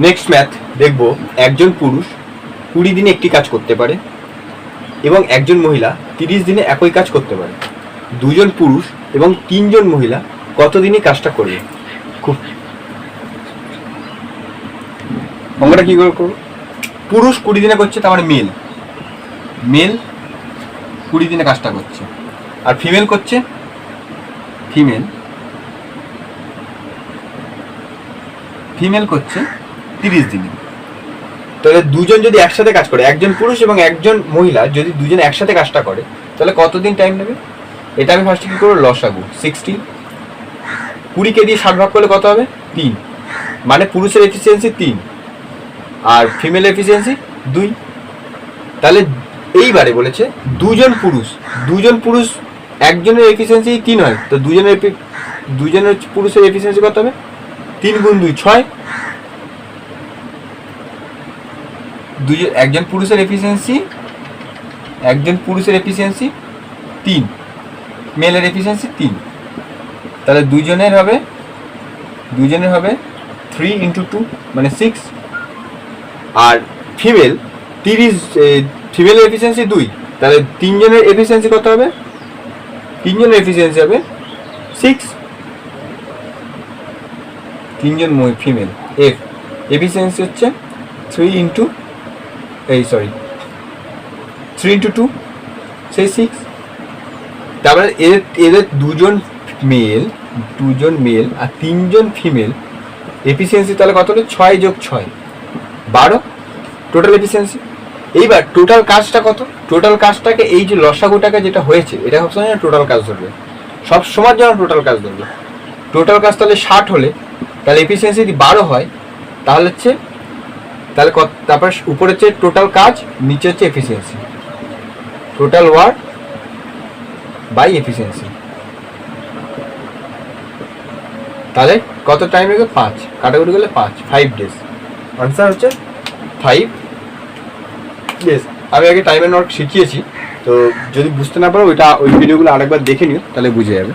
Next math দেখব, একজন পুরুষ 20 দিনে একটি কাজ করতে পারে এবং একজন মহিলা 30 দিনে একই কাজ করতে পারে। দুজন পুরুষ এবং 3 জন মহিলা কত দিনে কাজটা করবে? খুব আমরা কি করব? পুরুষ 20 দিনে করছে, তার মানে মেল 20 দিনে কাজটা করছে, আর ফিমেল করছে ফিমেল করছে 30 দিনে। তাহলে দুজন যদি একসাথে কাজ করে, একজন পুরুষ এবং একজন মহিলা যদি দুজন একসাথে কাজটা করে, তাহলে কতদিন টাইম নেবে? এটা আমি ফার্স্টে কি করবো, লসাগু 60, 20কে দিয়ে 60 ভাগ করলে কত হবে? 3। মানে পুরুষের এফিসিয়েন্সি 3 আর ফিমেল এফিসিয়েন্সি 2। তাহলে এইবারে বলেছে দুজন পুরুষ একজনের এফিসিয়েন্সি 3 হয়, তো দুজনের পুরুষের এফিসিয়েন্সি কত হবে? 3 গুণ 2 6। একজন পুরুষের এফিসিয়েন্সি 3, মেলের এফিসিয়েন্সি 3, তাহলে দুজনের হবে 3 × 2 মানে 6। আর ফিমেল ফিমেলের এফিসিয়েন্সি 2, তাহলে 3 জনের এফিসিয়েন্সি কত হবে? 3 জনের এফিসিয়েন্সি হবে 6। 3 জন ফিমেল এফিসিয়েন্সি হচ্ছে 3 × 2 সেই 6। তারপরে এদের দুজন মেল আর 3 জন ফিমেল এফিসিয়েন্সি তাহলে কত হলো? 6 + 6 12 টোটাল এফিসিয়েন্সি। এইবার টোটাল কাজটা কত? টোটাল কাজটাকে এই যে লসাগুটাকে যেটা হয়েছে, এটা সবসময় টোটাল কাজ ধরবে, সব সময়ের জন্য টোটাল কাজ ধরবে। টোটাল কাজ তাহলে 60 হলে, তাহলে এফিসিয়েন্সি যদি 12 হয়, তাহলে তারপর উপরে হচ্ছে টোটাল কাজ, নিচে হচ্ছে efficiency, total work by efficiency. তাহলে কত টাইম লাগে? 5 কাটাকুটি করলে 5 ডেজ। আনসার হচ্ছে 5 ডেজ। আমি আগে টাইমের নোট শিখিয়েছি, তো যদি বুঝতে না পারো ওই ভিডিওগুলো আরেকবার দেখে নিও, তাহলে বুঝে যাবে।